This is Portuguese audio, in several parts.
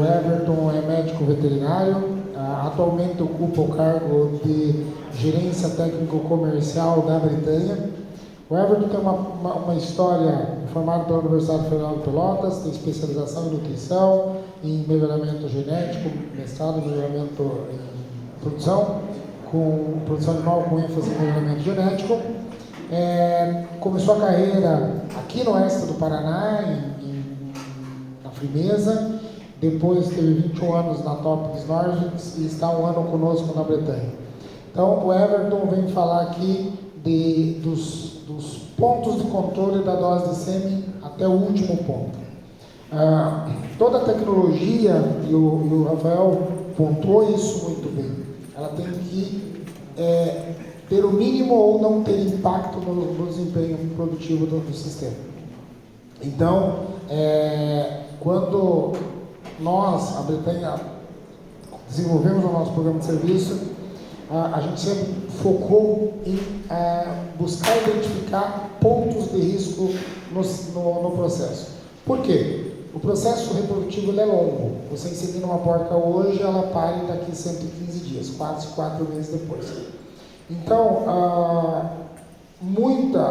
Everton é médico veterinário, atualmente ocupa o cargo de gerência técnico-comercial da Bretanha. O Everton tem uma história formada pela Universidade Federal de Pelotas, tem especialização em nutrição, em melhoramento genético, mestrado em melhoramento em produção, com produção animal com ênfase em melhoramento genético. Começou a carreira aqui no oeste do Paraná, na Frimeza, depois teve 21 anos na Top Nordics e está um ano conosco na Bretanha. Então o Everton vem falar aqui dos pontos de controle da dose de sêmen até o último ponto. Toda a tecnologia, e o Rafael pontuou isso muito bem, ela tem que ter o mínimo ou não ter impacto no desempenho produtivo do sistema. Então, quando nós, a Bretanha, desenvolvemos o nosso programa de serviço, a gente sempre focou em buscar identificar pontos de risco no processo. Por quê? O processo reprodutivo é longo. Você insemina uma porca hoje, ela pare daqui 115 dias, quase 4 meses depois. Então,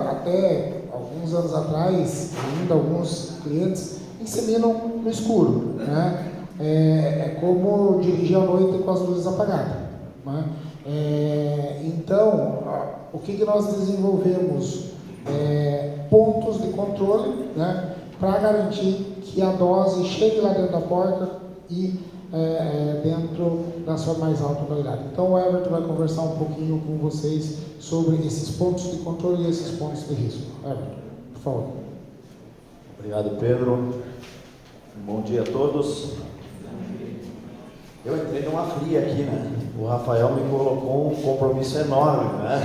até alguns anos atrás, ainda alguns clientes inseminam no escuro, né? É como dirigir à noite com as luzes apagadas, né? Então, o que nós desenvolvemos? Pontos de controle, né, para garantir que a dose chegue lá dentro da porta e dentro da sua mais alta qualidade. Então o Everton vai conversar um pouquinho com vocês sobre esses pontos de controle e esses pontos de risco. Everton, por favor. Obrigado, Pedro. Bom dia a todos. Eu entrei numa fria aqui, né? O Rafael me colocou um compromisso enorme, né?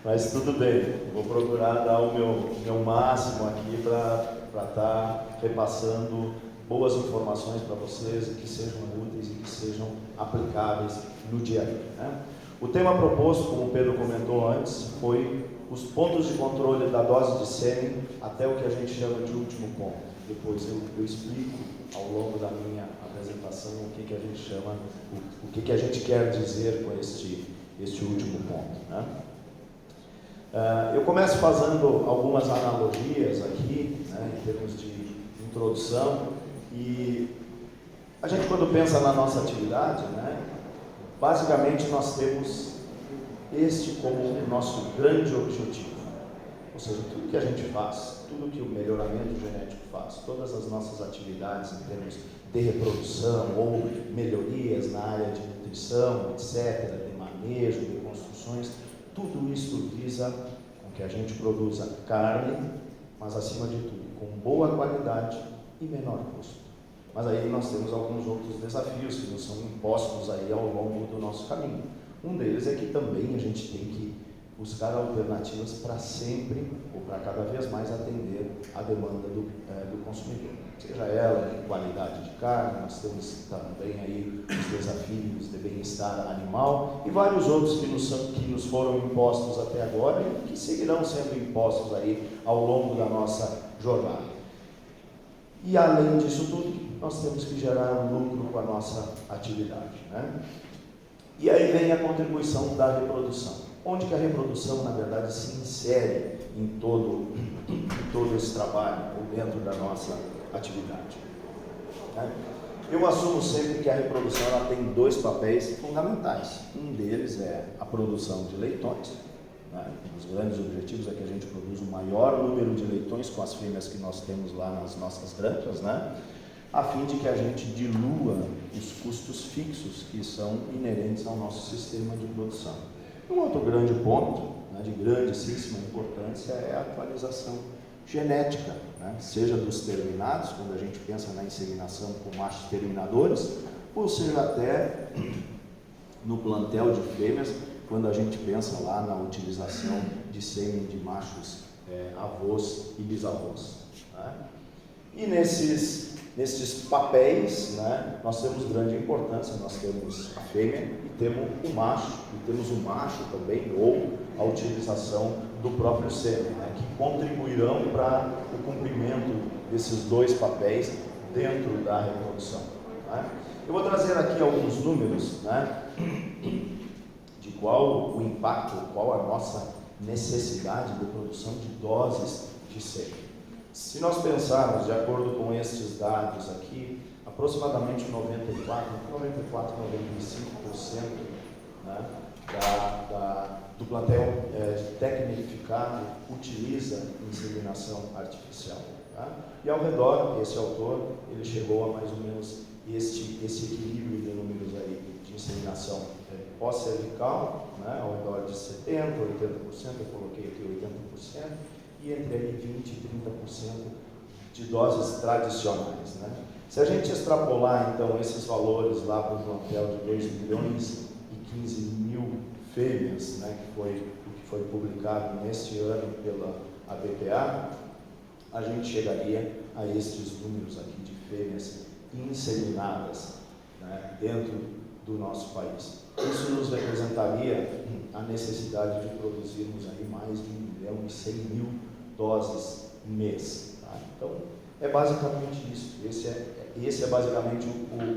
Mas tudo bem, vou procurar dar o meu máximo aqui para estar repassando boas informações para vocês e que sejam úteis e que sejam aplicáveis no dia a dia, né? O tema proposto, como o Pedro comentou antes, foi os pontos de controle da dose de sêmen até o que a gente chama de último ponto. Depois eu explico ao longo da minha apresentação o que a gente chama, o que a gente quer dizer com este último ponto, né? Eu começo fazendo algumas analogias aqui, né, em termos de introdução, e a gente, quando pensa na nossa atividade, né, basicamente nós temos este como o nosso grande objetivo, ou seja, tudo que a gente faz, tudo que o melhoramento genético faz, todas as nossas atividades em termos de reprodução ou melhorias na área de nutrição, etc., de manejo, de construções, tudo isso visa com que a gente produza carne, mas acima de tudo, com boa qualidade e menor custo. Mas aí nós temos alguns outros desafios que nos são impostos aí ao longo do nosso caminho. Um deles é que também a gente tem que buscar alternativas para sempre, ou para cada vez mais atender a demanda do consumidor. Seja ela de qualidade de carne, nós temos também aí os desafios de bem-estar animal e vários outros que nos foram impostos até agora e que seguirão sendo impostos aí ao longo da nossa jornada. E além disso tudo, nós temos que gerar lucro com a nossa atividade, né? E aí vem a contribuição da reprodução. Onde que a reprodução, na verdade, se insere em todo esse trabalho, ou dentro da nossa atividade, né? Eu assumo sempre que a reprodução ela tem dois papéis fundamentais. Um deles é a produção de leitões, né? Um dos grandes objetivos é que a gente produza o maior número de leitões com as fêmeas que nós temos lá nas nossas granjas, né? A fim de que a gente dilua os custos fixos que são inerentes ao nosso sistema de produção. Um outro grande ponto, né, de grandíssima importância, é a atualização genética, né? Seja dos terminados, quando a gente pensa na inseminação com machos terminadores, ou seja até no plantel de fêmeas, quando a gente pensa lá na utilização de sêmen de machos avós e bisavós, né? E nesses papéis, né, nós temos grande importância, nós temos a fêmea e temos o macho também, ou a utilização do próprio sêmen, né, que contribuirão para o cumprimento desses dois papéis dentro da reprodução. Né? Eu vou trazer aqui alguns números, né, de qual o impacto, qual a nossa necessidade de produção de doses de sêmen. Se nós pensarmos, de acordo com estes dados aqui, aproximadamente 95%, né, do plantel tecnificado utiliza inseminação artificial. Tá? E ao redor, esse autor, ele chegou a mais ou menos esse equilíbrio de números aí de inseminação pós-cervical, né, ao redor de 70%, 80%, eu coloquei aqui 80%, e entre aí 20% e 30% de doses tradicionais. Né? Se a gente extrapolar, então, esses valores lá para o plantel de 2 milhões e 15 mil fêmeas, né, que foi o que foi publicado neste ano pela ABPA, a gente chegaria a estes números aqui de fêmeas inseminadas, né, dentro do nosso país. Isso nos representaria a necessidade de produzirmos aí mais de 1.100.000 doses mês. Tá? Então, é basicamente isso. Esse é basicamente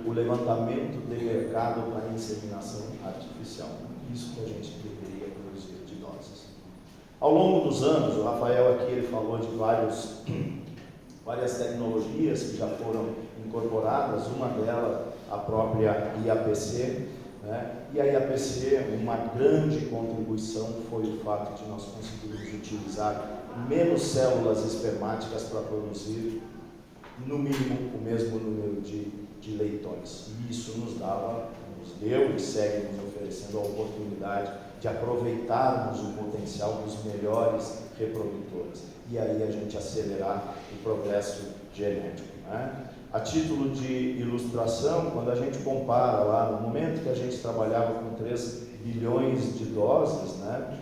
o levantamento de mercado para a inseminação artificial. Isso que a gente deveria produzir de doses. Ao longo dos anos, o Rafael aqui ele falou de várias tecnologias que já foram incorporadas, uma delas a própria IAPC, né? E a IAPC, uma grande contribuição foi o fato de nós conseguirmos utilizar menos células espermáticas para produzir, no mínimo, o mesmo número de leitões. E isso nos deu e segue nos oferecendo a oportunidade de aproveitarmos o potencial dos melhores reprodutores. E aí a gente acelerar o progresso genético. Né? A título de ilustração, quando a gente compara lá no momento que a gente trabalhava com 3 bilhões de doses, né,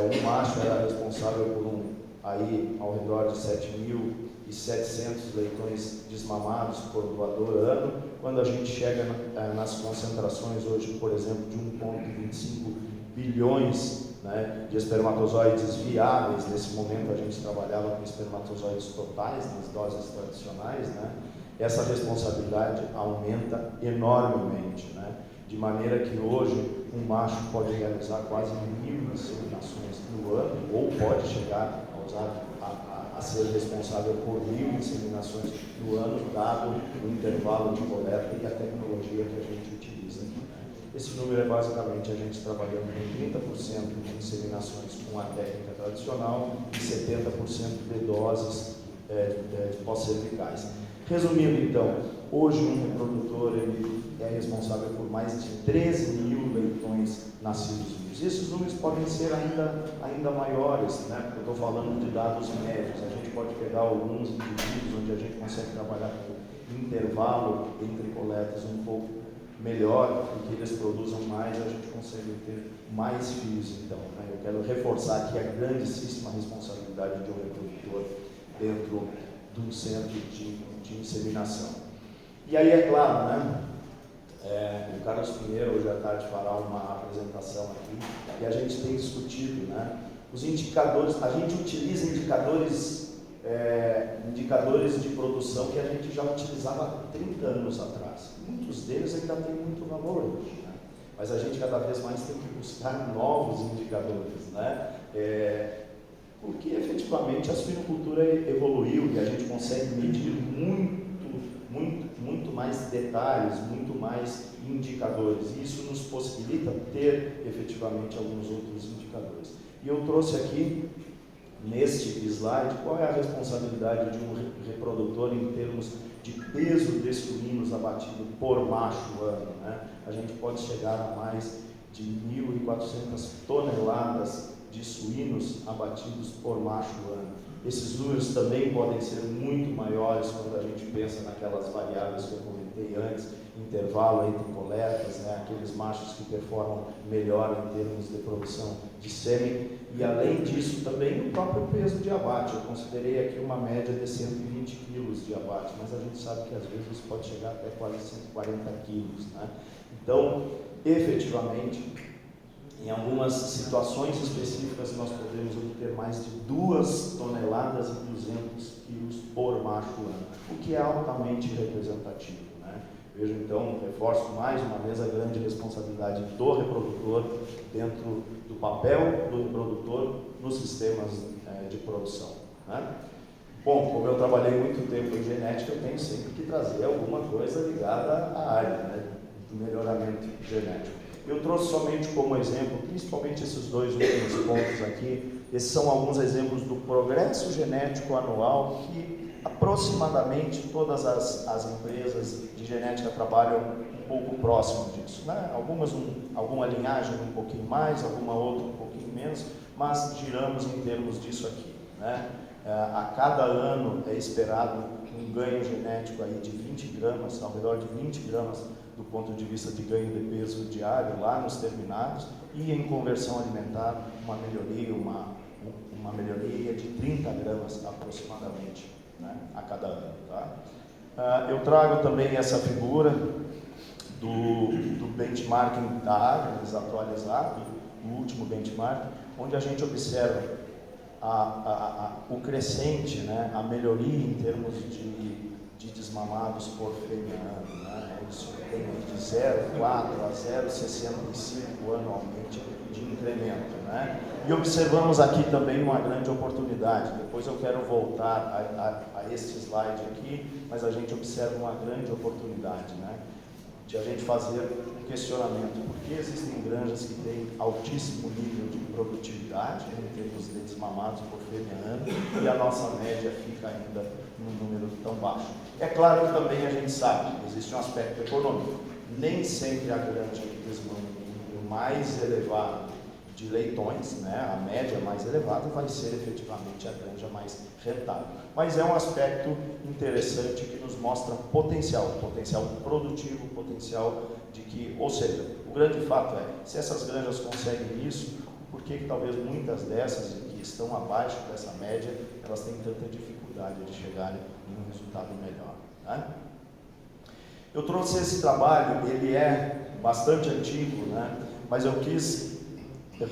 um macho era responsável por aí ao redor de 7.700 leitões desmamados por doador ano. Quando a gente chega nas concentrações hoje, por exemplo, de 1,25 bilhões, né, de espermatozoides viáveis, nesse momento a gente trabalhava com espermatozoides totais nas doses tradicionais, né, essa responsabilidade aumenta enormemente, né, de maneira que hoje um macho pode realizar quase 1.000 inseminações no ano, ou pode chegar a ser responsável por 1.000 inseminações no ano, dado o intervalo de coleta e a tecnologia que a gente utiliza. Esse número é basicamente a gente trabalhando com 30% de inseminações com a técnica tradicional e 70% de doses de pós-cervicais. Resumindo, então, hoje um reprodutor ele é responsável por mais de 13.000 leitões nascidos vivos. Esses números podem ser ainda maiores, né? Porque eu estou falando de dados médios. A gente pode pegar alguns indivíduos onde a gente consegue trabalhar com intervalo entre coletas um pouco melhor, porque eles produzam mais, a gente consegue ter mais filhos. Então, né? Eu quero reforçar aqui a grandíssima responsabilidade de um reprodutor dentro de um centro de inseminação. E aí, é claro, né? O Carlos Pinheiro hoje à tarde fará uma apresentação aqui e a gente tem discutido, né, os indicadores. A gente utiliza indicadores de produção que a gente já utilizava há 30 anos atrás. Muitos deles ainda têm muito valor hoje, né? Mas a gente cada vez mais tem que buscar novos indicadores, né? Porque efetivamente a suinocultura evoluiu e a gente consegue medir muito mais detalhes, muito mais indicadores. E isso nos possibilita ter efetivamente alguns outros indicadores. E eu trouxe aqui, neste slide, qual é a responsabilidade de um reprodutor em termos de peso de suínos abatido por macho ano, né? A gente pode chegar a mais de 1.400 toneladas de suínos abatidos por macho ano. Esses números também podem ser muito maiores quando a gente pensa naquelas variáveis que eu comentei comentei antes, intervalo entre coletas, né, aqueles machos que performam melhor em termos de produção de sêmen, e além disso também o próprio peso de abate. Eu considerei aqui uma média de 120 quilos de abate, mas a gente sabe que às vezes isso pode chegar até quase 140 quilos, né? Então, efetivamente, em algumas situações específicas nós podemos obter mais de 2 toneladas e 200 quilos por macho ano, o que é altamente representativo, né? Vejo então, reforço mais uma vez a grande responsabilidade do reprodutor dentro do papel do reprodutor nos sistemas de produção, né? Bom, como eu trabalhei muito tempo em genética, eu tenho sempre que trazer alguma coisa ligada à área, né, do melhoramento genético. Eu trouxe somente como exemplo, principalmente esses 2 últimos pontos aqui, esses são alguns exemplos do progresso genético anual que aproximadamente todas as empresas de genética trabalham um pouco próximo disso, né? Alguma linhagem um pouquinho mais, alguma outra um pouquinho menos, mas giramos em termos disso aqui, né? A cada ano é esperado um ganho genético aí de 20 gramas, ao redor de 20 gramas do ponto de vista de ganho de peso diário lá nos terminados, e em conversão alimentar uma melhoria de 30 gramas aproximadamente, né, a cada ano. Tá? Eu trago também essa figura do benchmarking da Agnes atualizado, o último benchmark, onde a gente observa o crescente, né, a melhoria em termos de desmamados por fêmea ano, né? Isso tem de 0,4 a 0,65 anualmente de incremento, né? E observamos aqui também uma grande oportunidade. Depois eu quero voltar a este slide aqui, mas a gente observa uma grande oportunidade, né, de a gente fazer um questionamento. Por que existem granjas que têm altíssimo nível de produtividade, né, em termos de desmamados por fêmea ano, e a nossa média fica ainda num número tão baixo? É claro que também a gente sabe que existe um aspecto econômico. Nem sempre a granja que desmama o número mais elevado de leitões, né, a média mais elevada, vai ser efetivamente a granja mais rentável. Mas é um aspecto interessante que nos mostra potencial produtivo, potencial de que, ou seja, o grande fato é, se essas granjas conseguem isso, por que talvez muitas dessas que estão abaixo dessa média, elas têm tanta dificuldade de chegarem em um resultado melhor, né? Eu trouxe esse trabalho, ele é bastante antigo, né, mas eu quis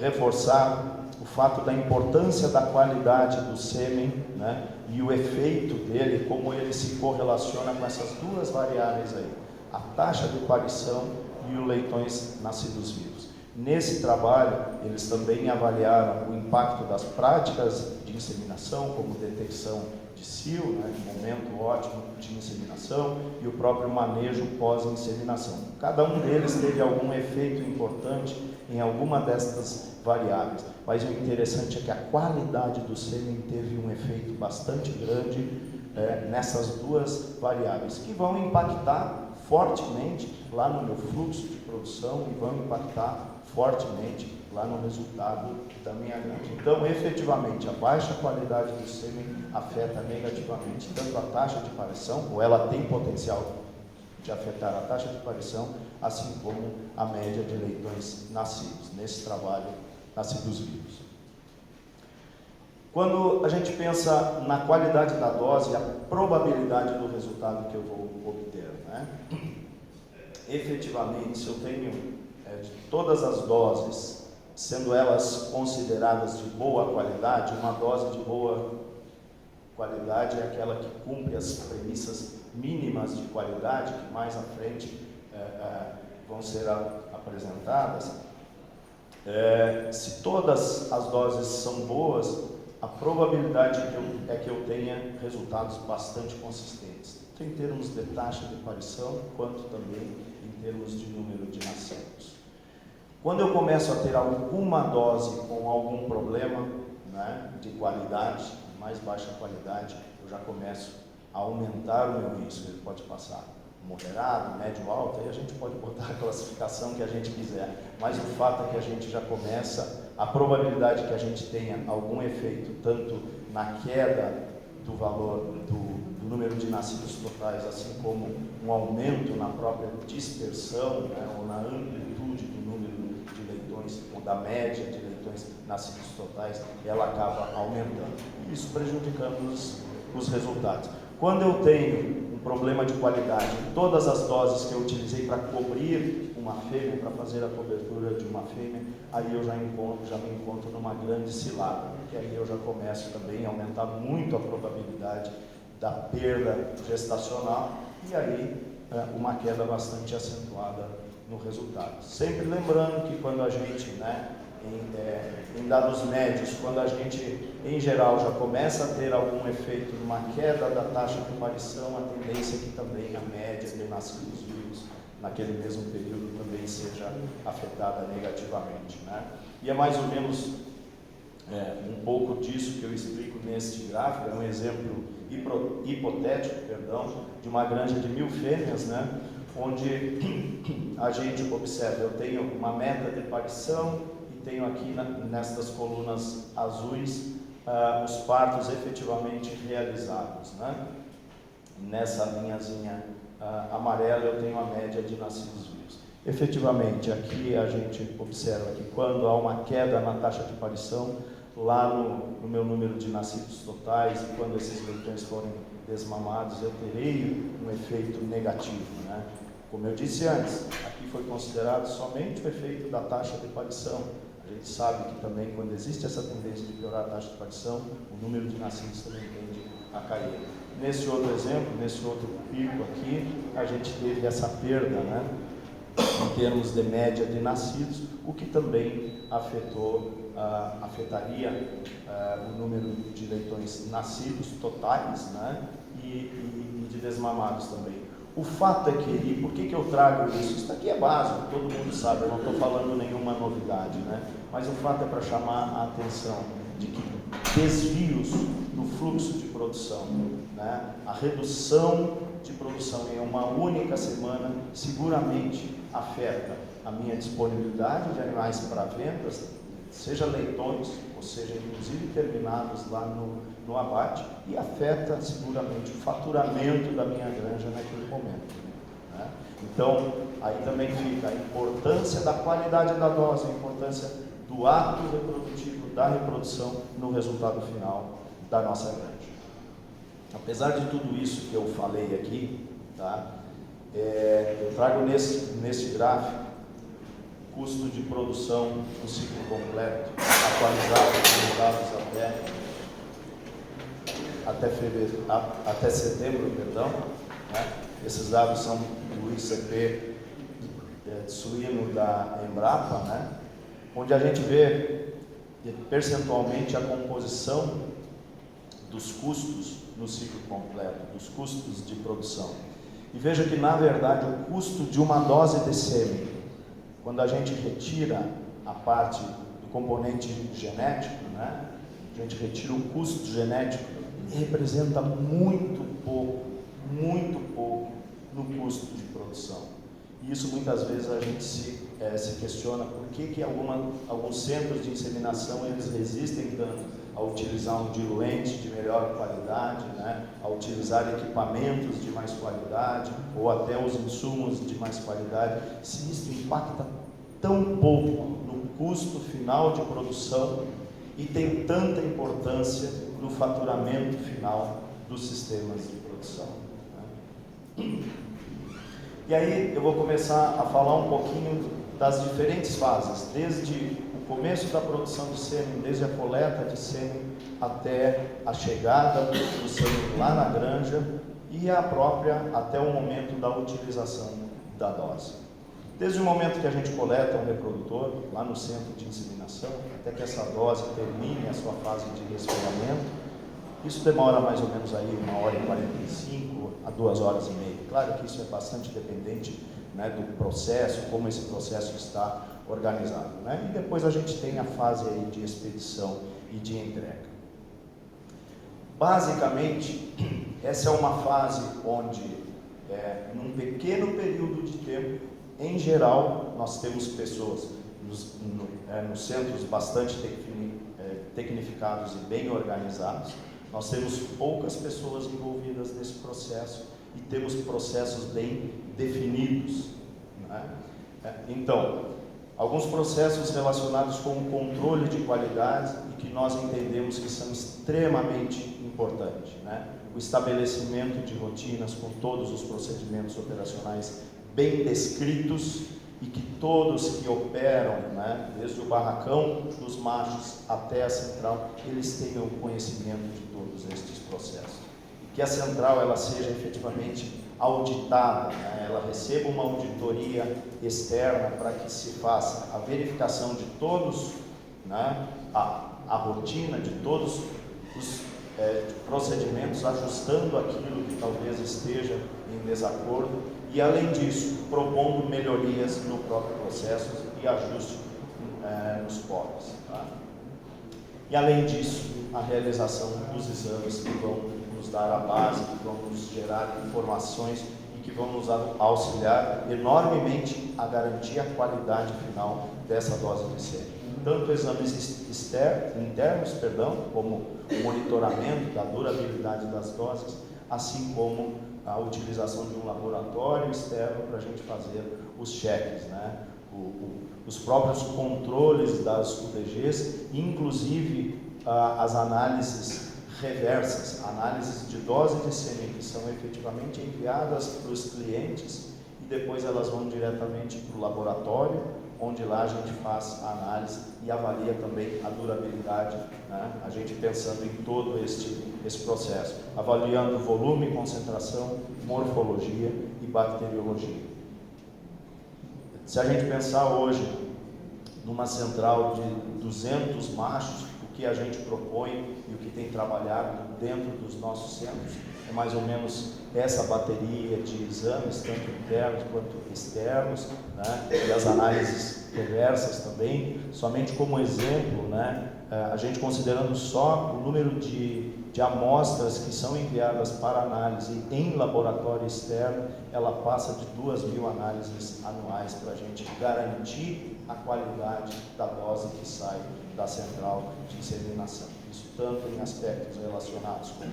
reforçar o fato da importância da qualidade do sêmen, né, e o efeito dele, como ele se correlaciona com essas 2 variáveis aí, a taxa de parição e os leitões nascidos vivos. Nesse trabalho, eles também avaliaram o impacto das práticas de inseminação, como detecção de cio, né, momento ótimo de inseminação, e o próprio manejo pós-inseminação. Cada um deles teve algum efeito importante em alguma destas variáveis, mas o interessante é que a qualidade do sêmen teve um efeito bastante grande nessas 2 variáveis, que vão impactar fortemente lá no meu fluxo de produção e vão impactar fortemente lá no resultado da minha granja. Então, efetivamente, a baixa qualidade do sêmen afeta negativamente tanto a taxa de parição, ou ela tem potencial de afetar a taxa de parição, assim como a média de leitões nascidos, nesse trabalho nascidos vivos. Quando a gente pensa na qualidade da dose e a probabilidade do resultado que eu vou obter, né? Efetivamente, se eu tenho de todas as doses, sendo elas consideradas de boa qualidade, uma dose de boa qualidade é aquela que cumpre as premissas mínimas de qualidade, que mais à frente vão ser apresentadas. Se todas as doses são boas, a probabilidade é que eu tenha resultados bastante consistentes, tanto em termos de taxa de parição, quanto também em termos de número de nascidos. Quando eu começo a ter alguma dose com algum problema, né, de qualidade, mais baixa qualidade, eu já começo a aumentar o meu risco. Ele pode passar moderado, médio, alto, aí a gente pode botar a classificação que a gente quiser, mas o fato é que a gente já começa, a probabilidade que a gente tenha algum efeito, tanto na queda do valor do número de nascidos totais, assim como um aumento na própria dispersão, né, ou na amplitude do número de leitões, ou da média de leitões nascidos totais, ela acaba aumentando, isso prejudicando os resultados. Quando eu tenho um problema de qualidade em todas as doses que eu utilizei para cobrir uma fêmea, para fazer a cobertura de uma fêmea, aí eu já me encontro numa grande cilada, porque aí eu já começo também a aumentar muito a probabilidade da perda gestacional e aí uma queda bastante acentuada no resultado. Sempre lembrando que quando a gente, em dados médios, quando a gente, em geral, já começa a ter algum efeito numa queda da taxa de aparição, a tendência é que também a média de nascidos vivos naquele mesmo período também seja afetada negativamente, né? E é mais ou menos um pouco disso que eu explico neste gráfico. É um exemplo hipotético, de uma granja de 1000 fêmeas, né? Onde a gente observa, eu tenho uma meta de aparição e tenho aqui nestas colunas azuis os partos efetivamente realizados, né? Nessa linhazinha amarela eu tenho a média de nascidos vivos. Efetivamente, aqui a gente observa que quando há uma queda na taxa de aparição, lá no meu número de nascidos totais, e quando esses leitões forem desmamados, eu terei um efeito negativo, né? Como eu disse antes, aqui foi considerado somente o efeito da taxa de aparição. A gente sabe que também, quando existe essa tendência de piorar a taxa de aparição, o número de nascidos também tende a cair. Nesse outro exemplo, nesse outro pico aqui, a gente teve essa perda, né, em termos de média de nascidos, o que também afetaria o número de leitões nascidos totais, né, e de desmamados também. O fato é que, e por que eu trago isso? Isso aqui é básico, todo mundo sabe, eu não estou falando nenhuma novidade, né? Mas o fato é para chamar a atenção de que desvios no fluxo de produção, né? A redução de produção em uma única semana seguramente afeta a minha disponibilidade de animais para vendas, seja leitões, ou seja, inclusive terminados lá no abate, e afeta seguramente o faturamento da minha granja naquele momento, né? Então, aí também fica a importância da qualidade da dose, a importância do ato reprodutivo, da reprodução no resultado final da nossa granja. Apesar de tudo isso que eu falei aqui, tá? Eu trago nesse gráfico custo de produção no ciclo completo, atualizado com dados até setembro, né? Esses dados são do ICP suíno da Embrapa, né? Onde a gente vê percentualmente a composição dos custos no ciclo completo, dos custos de produção. E veja que, na verdade, o custo de uma dose de sêmen, quando a gente retira a parte do componente genético, né, a gente retira o custo genético, representa muito pouco no custo de produção. E isso muitas vezes a gente se questiona por que alguns centros de inseminação eles resistem tanto a utilizar um diluente de melhor qualidade, né, a utilizar equipamentos de mais qualidade ou até os insumos de mais qualidade, se isso impacta tão pouco no custo final de produção e tem tanta importância no faturamento final dos sistemas de produção, né? E aí eu vou começar a falar um pouquinho das diferentes fases, desde o começo da produção de sêmen, desde a coleta de sêmen até a chegada do sêmen lá na granja e até o momento da utilização da dose. Desde o momento que a gente coleta um reprodutor lá no centro de inseminação, até que essa dose termine a sua fase de resfriamento, isso demora mais ou menos aí 1h45 a 2h30. Claro que isso é bastante dependente, né, do processo, como esse processo está organizado, né? E depois a gente tem a fase aí de expedição e de entrega. Basicamente, essa é uma fase onde, num pequeno período de tempo, em geral, nós temos pessoas nos centros bastante tecnificados e bem organizados. Nós temos poucas pessoas envolvidas nesse processo e temos processos bem definidos, né? Então, alguns processos relacionados com o controle de qualidade e que nós entendemos que são extremamente importantes, né? O estabelecimento de rotinas com todos os procedimentos operacionais bem descritos e que todos que operam, né, desde o barracão dos machos até a central, eles tenham conhecimento de todos estes processos. E que a central ela seja efetivamente auditada, né, ela receba uma auditoria externa para que se faça a verificação de todos, né, a rotina de todos os procedimentos, ajustando aquilo que talvez esteja em desacordo e, além disso, propondo melhorias no próprio processo e ajuste nos poros. Tá? E, além disso, a realização dos exames que vão nos dar a base, que vão nos gerar informações e que vão nos auxiliar enormemente a garantir a qualidade final dessa dose de sêmen. Tanto exames internos, como o monitoramento da durabilidade das doses, assim como a utilização de um laboratório externo para a gente fazer os cheques, né? Os próprios controles das UDGs, inclusive as análises reversas, análises de dose de sêmen que são efetivamente enviadas para os clientes e depois elas vão diretamente para o laboratório, onde lá a gente faz a análise e avalia também a durabilidade, né? A gente pensando em todo esse processo, avaliando volume, concentração, morfologia e bacteriologia. Se a gente pensar hoje numa central de 200 machos, o que a gente propõe e o que tem trabalhado dentro dos nossos centros é mais ou menos essa bateria de exames, tanto internos quanto externos, né? E as análises reversas também. Somente como exemplo, né? A gente considerando só o número de amostras que são enviadas para análise em laboratório externo, ela passa de 2.000 análises anuais para a gente garantir a qualidade da dose que sai da central de inseminação. Isso tanto em aspectos relacionados com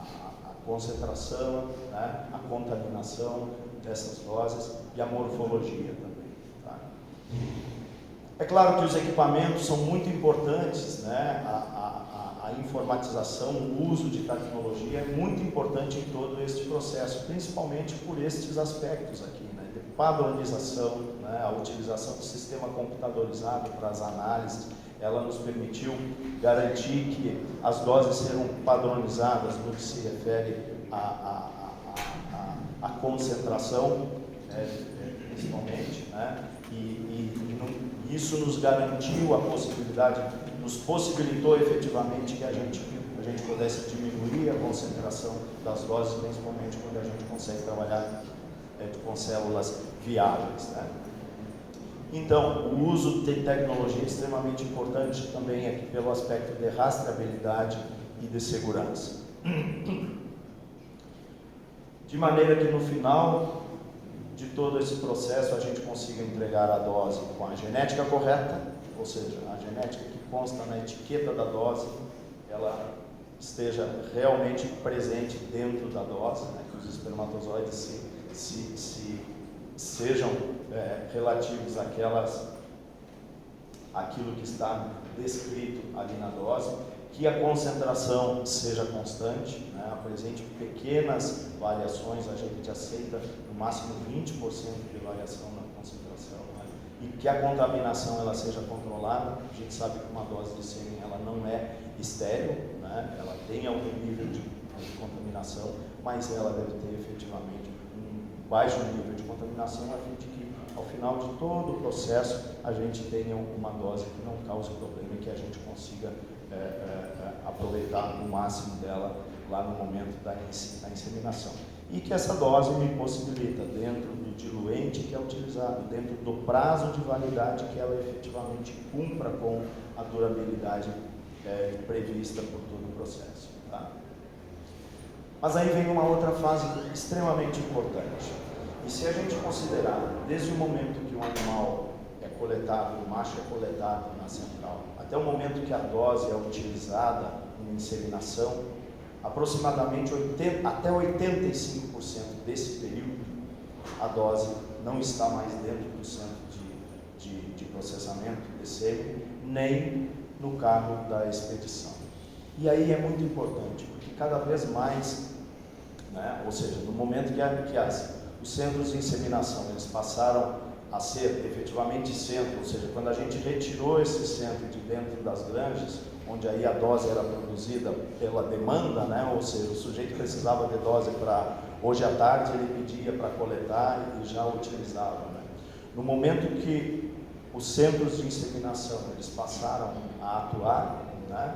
a concentração, né, a contaminação dessas doses e a morfologia também. Tá? É claro que os equipamentos são muito importantes, né? A informatização, o uso de tecnologia é muito importante em todo este processo, principalmente por estes aspectos aqui, né? De padronização, né? A utilização do sistema computadorizado para as análises, ela nos permitiu garantir que as doses serão padronizadas no que se refere à concentração, principalmente, né? Isso nos garantiu a possibilidade, nos possibilitou efetivamente que a gente pudesse diminuir a concentração das doses, principalmente quando a gente consegue trabalhar com células viáveis, né? Então, o uso de tecnologia é extremamente importante também aqui pelo aspecto de rastreabilidade e de segurança. De maneira que no final de todo esse processo a gente consiga entregar a dose com a genética correta, ou seja, a genética que consta na etiqueta da dose, ela esteja realmente presente dentro da dose, né, que os espermatozoides sejam relativos àquilo que está descrito ali na dose, que a concentração seja constante, né, apresente pequenas variações, a gente aceita no máximo 20% de variação na concentração, né, e que a contaminação ela seja controlada. A gente sabe que uma dose de sêmen ela não é estéril, né, ela tem algum nível de contaminação, mas ela deve ter efetivamente um baixo nível de contaminação, a fim de que ao final de todo o processo a gente tenha uma dose que não cause problema e que a gente consiga aproveitar o máximo dela lá no momento da inseminação. E que essa dose me possibilita, dentro do diluente que é utilizado, dentro do prazo de validade, que ela efetivamente cumpra com a durabilidade prevista por todo o processo. Tá? Mas aí vem uma outra fase extremamente importante. E se a gente considerar, desde o momento que um animal é coletado, o macho é coletado na central, até o momento que a dose é utilizada em inseminação, aproximadamente até 85% desse período, a dose não está mais dentro do centro de processamento de sêmen, nem no carro da expedição. E aí é muito importante, porque cada vez mais, né, ou seja, no momento que os centros de inseminação eles passaram a ser efetivamente centro, ou seja, quando a gente retirou esse centro de dentro das granjas, onde aí a dose era produzida pela demanda, né, ou seja, o sujeito precisava de dose para hoje à tarde, ele pedia para coletar e já utilizava. Né? No momento que os centros de inseminação eles passaram a atuar, né,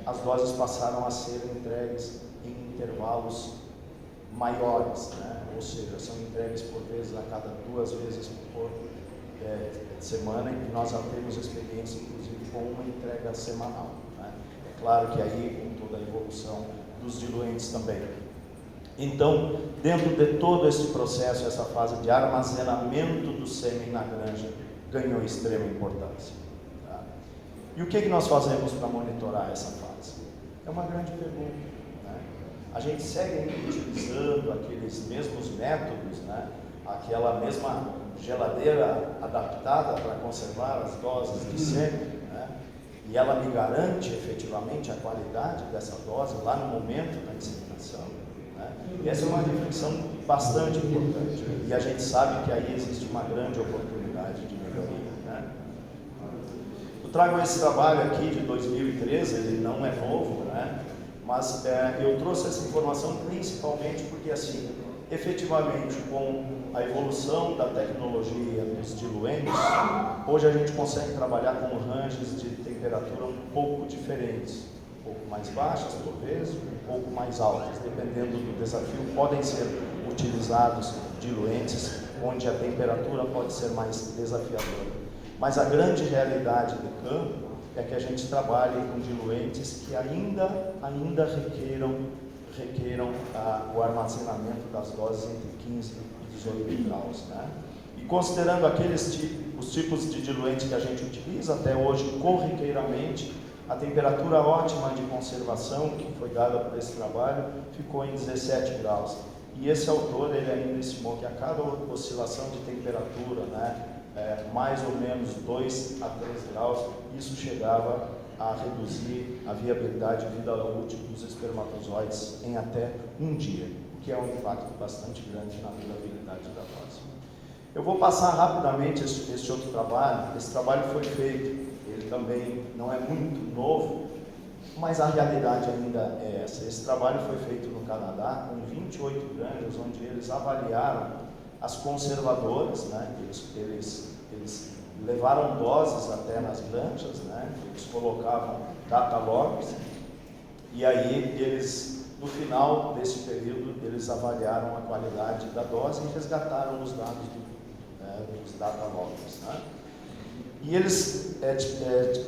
as doses passaram a ser entregues em intervalos maiores, né? Ou seja, são entregues por vezes a cada 2 vezes por semana, e nós já temos experiência inclusive com uma entrega semanal. Né? É claro que aí com toda a evolução dos diluentes também. Então, dentro de todo esse processo, essa fase de armazenamento do sêmen na granja ganhou extrema importância. Tá? E o que nós fazemos para monitorar essa fase? É uma grande pergunta. Né? A gente segue utilizando aqueles mesmos métodos, né? Aquela mesma geladeira adaptada para conservar as doses de sêmen, né? E ela me garante efetivamente a qualidade dessa dose lá no momento da inseminação. E essa é uma reflexão bastante importante, e a gente sabe que aí existe uma grande oportunidade de melhoria. Né? Eu trago esse trabalho aqui de 2013, ele não é novo, né? Mas eu trouxe essa informação principalmente porque, assim, efetivamente, com a evolução da tecnologia dos diluentes, hoje a gente consegue trabalhar com ranges de temperatura um pouco diferentes. Um pouco mais baixas, por vezes, um pouco mais altas, dependendo do desafio. Podem ser utilizados diluentes onde a temperatura pode ser mais desafiadora. Mas a grande realidade do campo é que a gente trabalhe com diluentes que ainda requeram o armazenamento das doses entre 15 e 18 graus. Né? E considerando os tipos de diluentes que a gente utiliza até hoje corriqueiramente, a temperatura ótima de conservação que foi dada por esse trabalho ficou em 17 graus. E esse autor ele ainda estimou que a cada oscilação de temperatura, né, mais ou menos 2 a 3 graus, isso chegava a reduzir a viabilidade e vida útil dos espermatozoides em até 1 dia, o que é um impacto bastante grande na durabilidade da dose. Eu vou passar rapidamente este outro trabalho. Esse trabalho foi feito, ele também não é muito novo, mas a realidade ainda é essa. Esse trabalho foi feito no Canadá, com 28 granjas, onde eles avaliaram as conservadoras, né? Eles levaram doses até nas granjas, né? Eles colocavam data logs, e aí eles, no final desse período, eles avaliaram a qualidade da dose e resgataram os dados dos data logs, né? E eles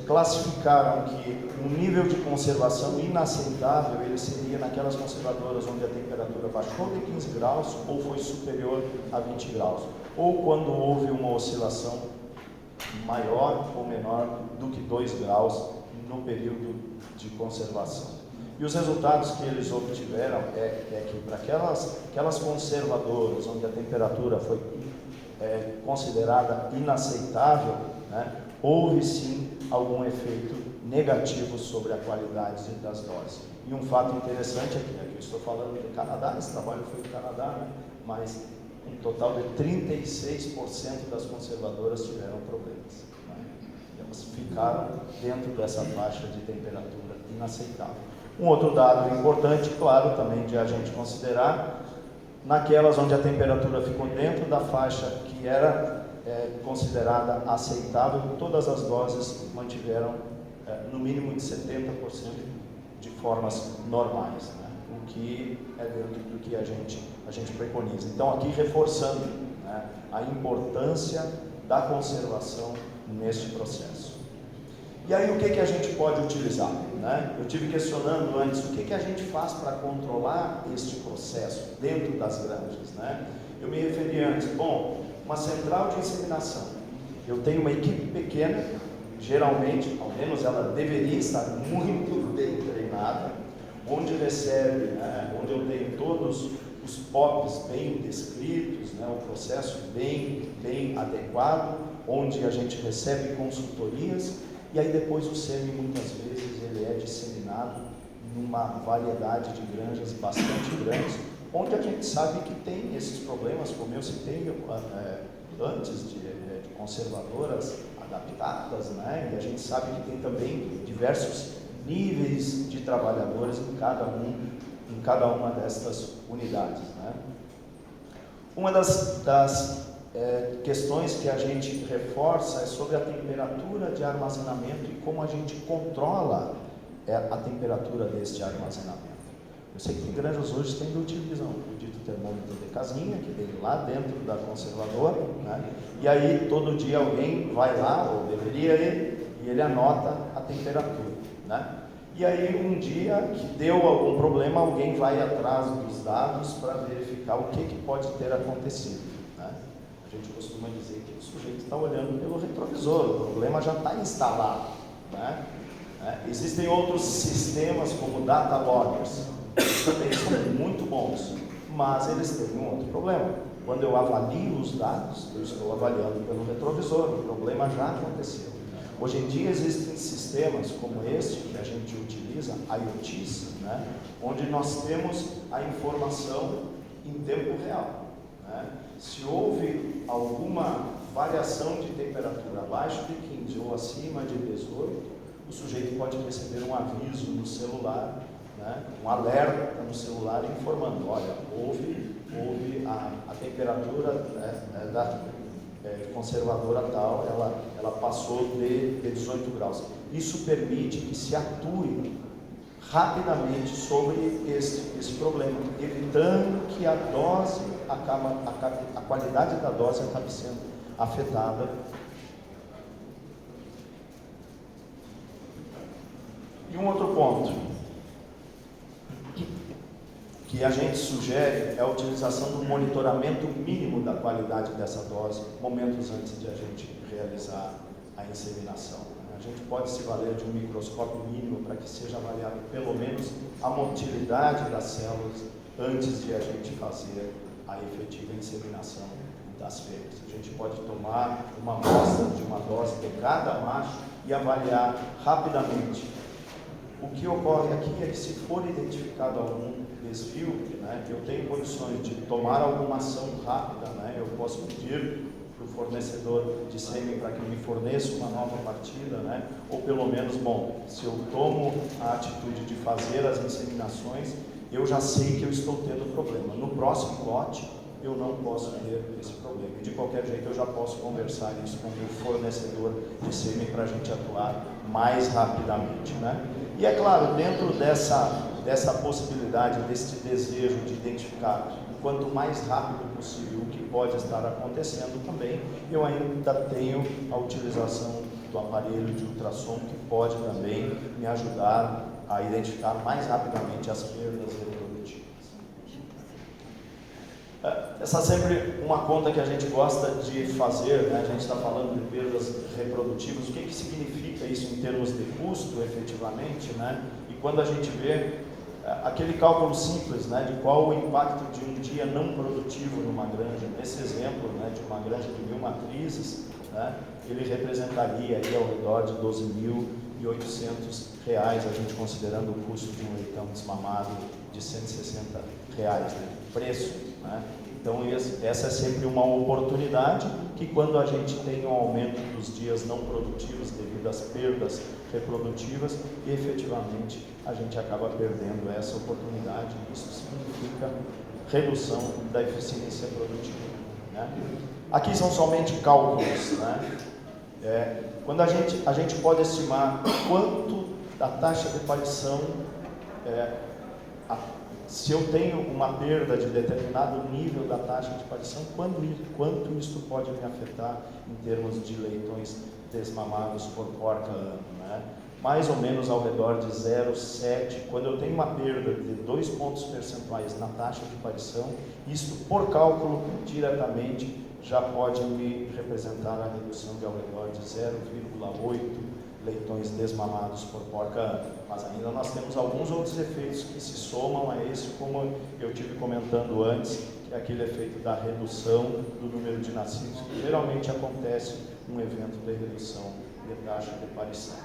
classificaram que um nível de conservação inaceitável ele seria naquelas conservadoras onde a temperatura baixou de 15 graus ou foi superior a 20 graus, ou quando houve uma oscilação maior ou menor do que 2 graus no período de conservação. E os resultados que eles obtiveram é que para aquelas conservadoras onde a temperatura foi considerada inaceitável, né, houve sim algum efeito negativo sobre a qualidade das doses. E um fato interessante é que aqui eu estou falando do Canadá, esse trabalho foi do Canadá, né, mas um total de 36% das conservadoras tiveram problemas. Né, elas ficaram dentro dessa faixa de temperatura inaceitável. Um outro dado importante, claro, também de a gente considerar, naquelas onde a temperatura ficou dentro da faixa que era considerada aceitável, todas as doses mantiveram no mínimo de 70% de formas normais, né? O que é dentro do que a gente preconiza. Então, aqui reforçando, né, a importância da conservação neste processo. E aí, o que a gente pode utilizar? Né? Eu estive questionando antes, o que a gente faz para controlar este processo dentro das granjas? Né? Eu me referi antes, uma central de inseminação. Eu tenho uma equipe pequena, geralmente, ao menos ela deveria estar muito bem treinada, onde recebe, né, onde eu tenho todos os POPs bem descritos, né, o processo bem adequado, onde a gente recebe consultorias, e aí depois o SEMI muitas vezes ele é disseminado numa variedade de granjas bastante grandes, onde a gente sabe que tem esses problemas, como eu citei antes, de conservadoras adaptadas, né? E a gente sabe que tem também diversos níveis de trabalhadores em cada uma destas unidades, né? Uma das questões que a gente reforça é sobre a temperatura de armazenamento e como a gente controla a temperatura deste armazenamento. Eu sei que tem granjas hoje que ainda utilizam o dito termômetro de casinha, que vem lá dentro da conservadora, né? E aí todo dia alguém vai lá, ou deveria ir, e ele anota a temperatura, né? E aí um dia que deu algum problema, alguém vai atrás dos dados para verificar o que pode ter acontecido, né? A gente costuma dizer que o sujeito está olhando pelo retrovisor, o problema já está instalado, né? Existem outros sistemas como data loggers, que também são muito bons, mas eles têm um outro problema. Quando eu avalio os dados, eu estou avaliando pelo retrovisor, o problema já aconteceu. Hoje em dia existem sistemas como este que a gente utiliza, IoTs, né, onde nós temos a informação em tempo real, né? Se houve alguma variação de temperatura abaixo de 15 ou acima de 18, o sujeito pode receber um aviso no celular, né, um alerta no celular informando, olha, houve a temperatura, né, da conservadora tal, ela passou de 18 graus. Isso permite que se atue rapidamente sobre esse problema, evitando que a dose a qualidade da dose acabe sendo afetada. E um outro ponto que a gente sugere é a utilização do monitoramento mínimo da qualidade dessa dose, momentos antes de a gente realizar a inseminação. A gente pode se valer de um microscópio mínimo para que seja avaliado pelo menos a motilidade das células antes de a gente fazer a efetiva inseminação das fêmeas. A gente pode tomar uma amostra de uma dose de cada macho e avaliar rapidamente. O que ocorre aqui é que, se for identificado algum desvio, né, eu tenho condições de tomar alguma ação rápida, né, eu posso pedir para o fornecedor de sêmen para que me forneça uma nova partida, né, ou pelo menos, bom, se eu tomo a atitude de fazer as inseminações, eu já sei que eu estou tendo problema. No próximo lote, eu não posso ter esse problema. E de qualquer jeito, eu já posso conversar isso com o fornecedor de sêmen para a gente atuar mais rapidamente, né? E é claro, dentro dessa possibilidade, desse desejo de identificar quanto mais rápido possível o que pode estar acontecendo também, eu ainda tenho a utilização do aparelho de ultrassom, que pode também me ajudar a identificar mais rapidamente as perdas reprodutivas. Essa é sempre uma conta que a gente gosta de fazer, né? A gente está falando de perdas reprodutivas, o que significa isso em termos de custo, efetivamente, né? E quando a gente vê aquele cálculo simples, né, de qual o impacto de um dia não produtivo numa granja, nesse exemplo, né, de uma granja de 1000 matrizes, né, ele representaria aí ao redor de R$12.800, a gente considerando o custo de um leitão desmamado de R$160, né, preço, né? Então essa é sempre uma oportunidade que, quando a gente tem um aumento dos dias não produtivos devido às perdas reprodutivas, efetivamente a gente acaba perdendo essa oportunidade. Isso significa redução da eficiência produtiva, né? Aqui são somente cálculos, né? Quando a gente pode estimar quanto da taxa de parição, se eu tenho uma perda de determinado nível da taxa de parição, quanto isso pode me afetar em termos de leitões desmamados por porca ano, né? Mais ou menos ao redor de 0,7. Quando eu tenho uma perda de 2 pontos percentuais na taxa de parição, isso, por cálculo, diretamente já pode me representar a redução de ao redor de 0,8 leitões desmamados por porca ano. Mas ainda nós temos alguns outros efeitos que se somam a esse, como eu tive comentando antes, que é aquele efeito da redução do número de nascidos, que geralmente acontece um evento de redução de taxa de parição.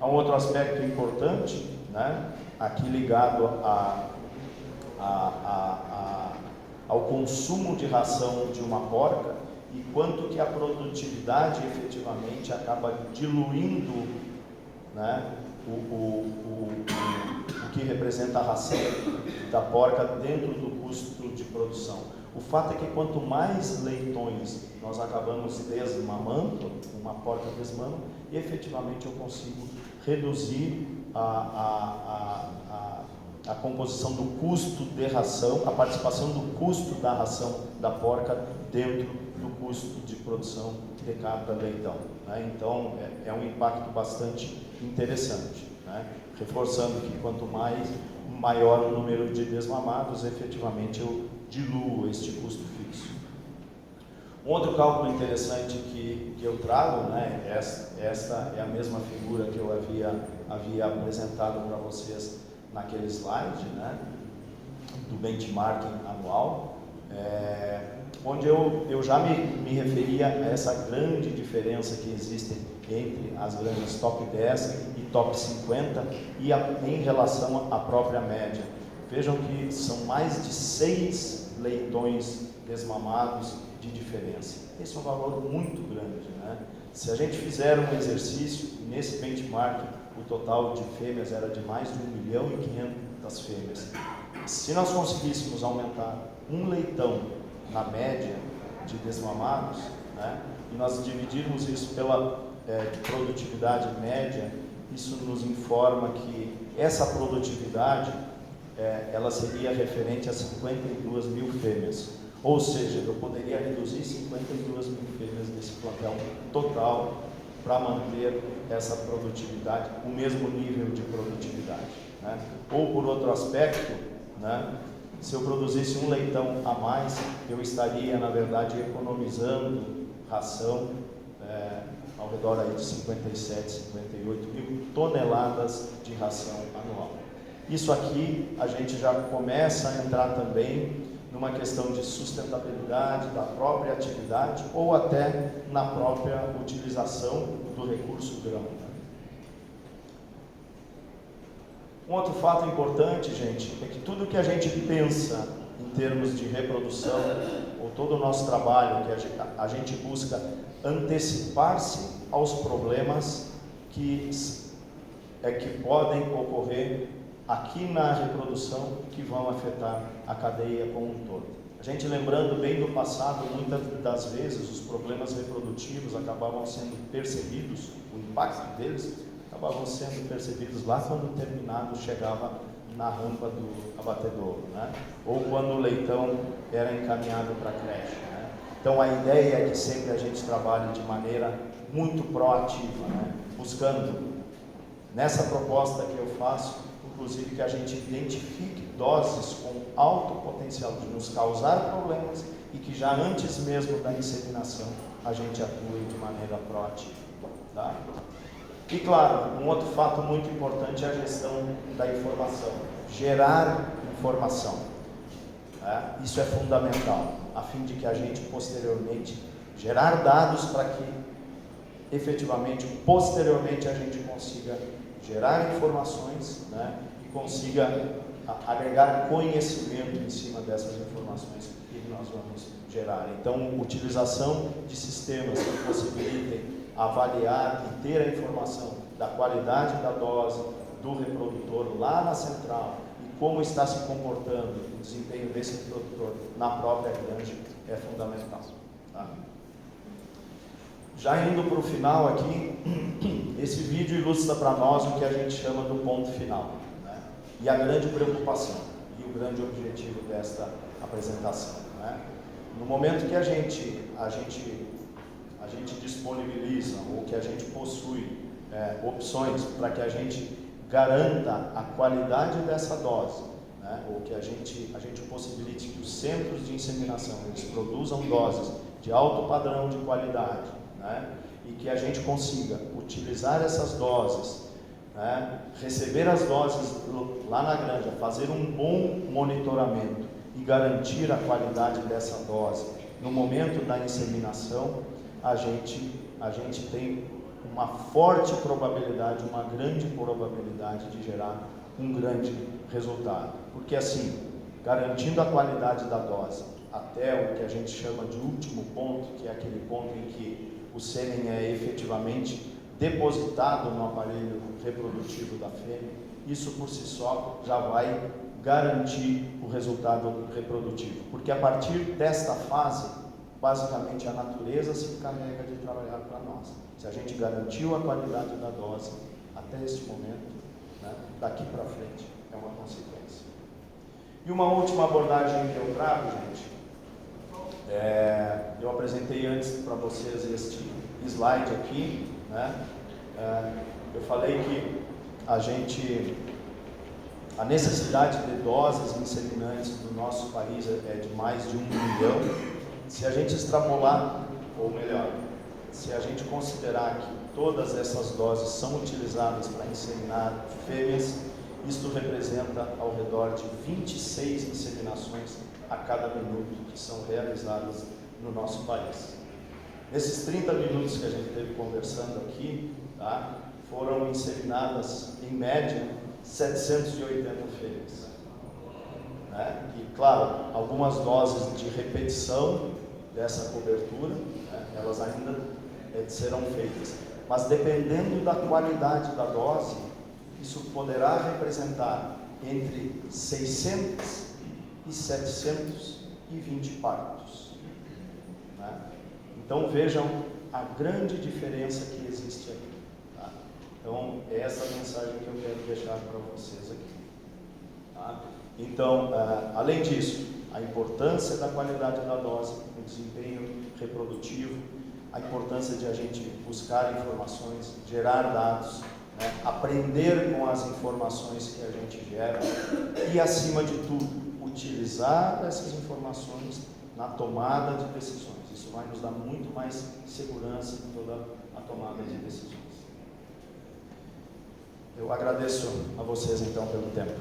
Há um outro aspecto importante, né, aqui ligado ao consumo de ração de uma porca, e quanto que a produtividade efetivamente acaba diluindo, né, o que representa a ração da porca dentro do custo de produção. O fato é que quanto mais leitões nós acabamos desmamando, uma porca desmama, efetivamente eu consigo reduzir a composição do custo de ração, a participação do custo da ração da porca dentro do custo de produção de cada leitão, né? Então, é um impacto bastante interessante, né? Reforçando que quanto maior o número de desmamados, efetivamente eu diluo este custo fixo. Um outro cálculo interessante que eu trago, né, esta é a mesma figura que eu havia apresentado para vocês naquele slide, né, do benchmarking anual, onde eu já me referia a essa grande diferença que existe entre as grandes top 10 e top 50 e em relação à própria média. Vejam que são mais de 6 leitões desmamados de diferença. Esse é um valor muito grande, né? Se a gente fizer um exercício, nesse benchmark, o total de fêmeas era de mais de 1.500.000 fêmeas. Se nós conseguíssemos aumentar um leitão na média de desmamados, né, e nós dividirmos isso pela produtividade média, isso nos informa que essa produtividade ela seria referente a 52.000 fêmeas. Ou seja, eu poderia reduzir 52.000 fêmeas desse plantel total para manter essa produtividade, o mesmo nível de produtividade, né? Ou por outro aspecto, né, se eu produzisse um leitão a mais, eu estaria, na verdade, economizando ração ao redor aí de 57, 58.000 toneladas de ração anual. Isso aqui a gente já começa a entrar também numa questão de sustentabilidade da própria atividade ou até na própria utilização do recurso grão. Um outro fato importante, gente, é que tudo que a gente pensa em termos de reprodução, ou todo o nosso trabalho, que a gente busca antecipar-se aos problemas que podem ocorrer aqui na reprodução, que vão afetar a cadeia como um todo. A gente, lembrando bem do passado, muitas das vezes os problemas reprodutivos acabavam sendo percebidos, o impacto deles acabavam sendo percebidos lá quando o terminado chegava na rampa do abatedouro, né? Ou quando o leitão era encaminhado para a creche, né? Então a ideia é que sempre a gente trabalhe de maneira muito proativa, né? Buscando, nessa proposta que eu faço, inclusive que a gente identifique doses com alto potencial de nos causar problemas e que já antes mesmo da inseminação a gente atue de maneira proativa, tá? E claro, um outro fato muito importante é a gestão da informação, gerar informação, né? Isso é fundamental, a fim de que a gente posteriormente gerar dados para que efetivamente, posteriormente a gente consiga gerar informações, né, e consiga agregar conhecimento em cima dessas informações que nós vamos gerar. Então, utilização de sistemas que possibilitem avaliar e ter a informação da qualidade da dose do reprodutor lá na central e como está se comportando o desempenho desse reprodutor na própria granja é fundamental, tá? Já indo para o final aqui, esse vídeo ilustra para nós o que a gente chama do ponto final, né? E a grande preocupação e o grande objetivo desta apresentação, né? No momento que a gente disponibiliza ou que a gente possui opções para que a gente garanta a qualidade dessa dose, né? Ou que a gente possibilite que os centros de inseminação eles produzam doses de alto padrão de qualidade, né? E que a gente consiga utilizar essas doses, né, receber as doses lá na granja, fazer um bom monitoramento e garantir a qualidade dessa dose no momento da inseminação, a gente tem uma forte probabilidade, uma grande probabilidade de gerar um grande resultado. Porque assim, garantindo a qualidade da dose até o que a gente chama de último ponto, que é aquele ponto em que o sêmen é efetivamente depositado no aparelho reprodutivo da fêmea, isso por si só já vai garantir o resultado reprodutivo. Porque a partir desta fase, basicamente a natureza se encarrega de trabalhar para nós. Se a gente garantiu a qualidade da dose até esse momento, né, daqui para frente é uma consequência. E uma última abordagem que eu trago, gente, eu apresentei antes para vocês este slide aqui, né? Eu falei que a necessidade de doses inseminantes no nosso país é de mais de 1 milhão. Se a gente extrapolar, ou melhor, se a gente considerar que todas essas doses são utilizadas para inseminar fêmeas, isto representa ao redor de 26 inseminações a cada minuto que são realizadas no nosso país. Nesses 30 minutos que a gente esteve conversando aqui, tá, foram inseminadas, em média, 780 fêmeas. Né? E, claro, algumas doses de repetição dessa cobertura, né, elas ainda serão feitas. Mas, dependendo da qualidade da dose, isso poderá representar entre 600 e 720 partos. Né? Então, vejam a grande diferença que existe aqui. Tá? Então, é essa mensagem que eu quero deixar para vocês aqui. Tá? Então, além disso, a importância da qualidade da dose, o desempenho reprodutivo, a importância de a gente buscar informações, gerar dados, né, aprender com as informações que a gente gera e, acima de tudo, utilizar essas informações na tomada de decisões. Isso vai nos dar muito mais segurança em toda a tomada de decisões. Eu agradeço a vocês, então, pelo tempo.